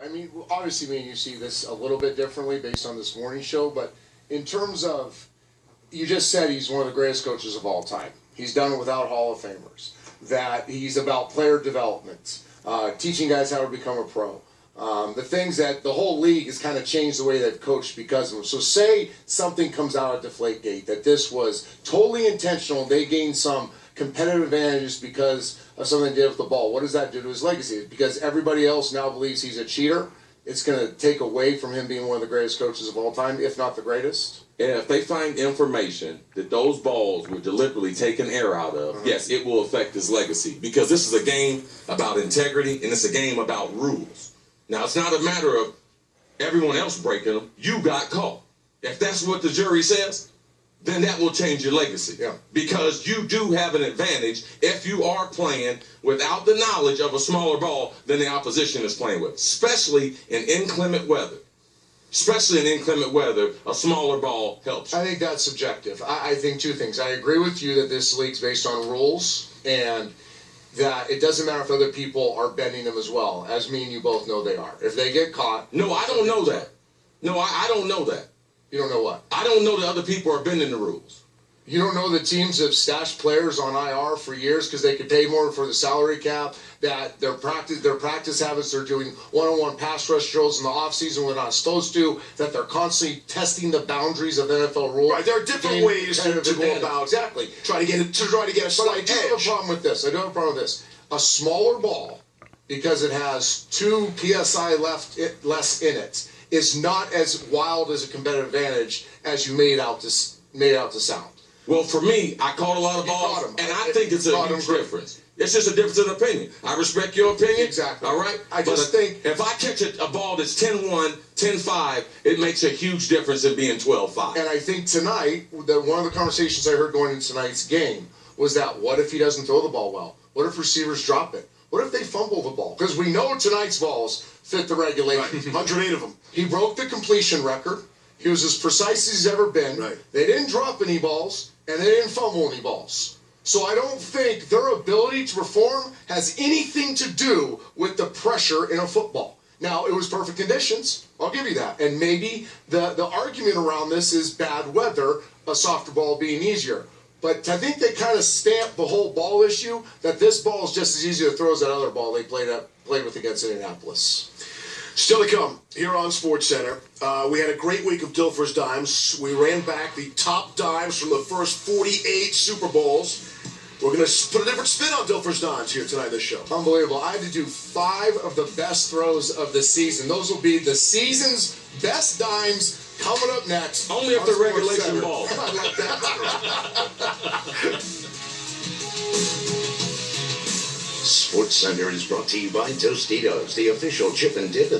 I mean, obviously, me and you see this a little bit differently based on this morning show, but in terms of, you just said he's one of the greatest coaches of all time. He's done it without Hall of Famers. That he's about player development, teaching guys how to become a pro. The things that the whole league has kind of changed the way they've coached because of him. So say something comes out of Deflategate, that this was totally intentional, they gained some competitive advantages because of something they did with the ball. What does that do to his legacy? Because everybody else now believes he's a cheater, it's going to take away from him being one of the greatest coaches of all time, if not the greatest. And if they find information that those balls were deliberately taken air out of, yes, it will affect his legacy. Because this is a game about integrity, and it's a game about rules. Now, it's not a matter of everyone else breaking them. You got caught. If that's what the jury says, then that will change your legacy. Yeah. Because you do have an advantage if you are playing without the knowledge of a smaller ball than the opposition is playing with, especially in inclement weather. Especially in inclement weather, a smaller ball helps. I think that's subjective. I think two things. I agree with you that this league's based on rules, and that it doesn't matter if other people are bending them as well, as me and you both know they are. If they get caught... No, I don't know that. No, I don't know that. You don't know what? I don't know that other people are bending the rules. You don't know that teams have stashed players on IR for years because they could pay more for the salary cap, that their practice habits, they're doing one-on-one pass rush drills in the offseason when they're not supposed to, that they're constantly testing the boundaries of NFL rules. Right, there are different ways to go about exactly. try to get a slight edge. I do have a problem with this. A smaller ball, because it has 2 PSI less in it, is not as wild as a competitive advantage as you made out to sound. Well, for me, I caught a lot of balls, and I think it's a huge difference. It's just a difference in opinion. I respect your opinion. Exactly. All right? I just think... if I catch a ball that's 10-1, 10-5, it makes a huge difference in being 12-5. And I think tonight, one of the conversations I heard going into tonight's game was that, what if he doesn't throw the ball well? What if receivers drop it? What if they fumble the ball? Because we know tonight's balls fit the regulations. Right. 108 of them. He broke the completion record. He was as precise as he's ever been. Right. They didn't drop any balls, and they didn't fumble any balls. So I don't think their ability to perform has anything to do with the pressure in a football. Now, it was perfect conditions. I'll give you that. And maybe the argument around this is bad weather, a softer ball being easier. But I think they kind of stamped the whole ball issue that this ball is just as easy to throw as that other ball they played with against Indianapolis. Still to come here on SportsCenter. We had a great week of Dilfer's Dimes. We ran back the top dimes from the first 48 Super Bowls. We're going to put a different spin on Dilfer's Dimes here tonight on this show. Unbelievable. I had to do 5 of the best throws of the season. Those will be the season's best dimes coming up next. Only if the regulation ball. I like that. SportsCenter is brought to you by Tostitos, the official chip and dip of the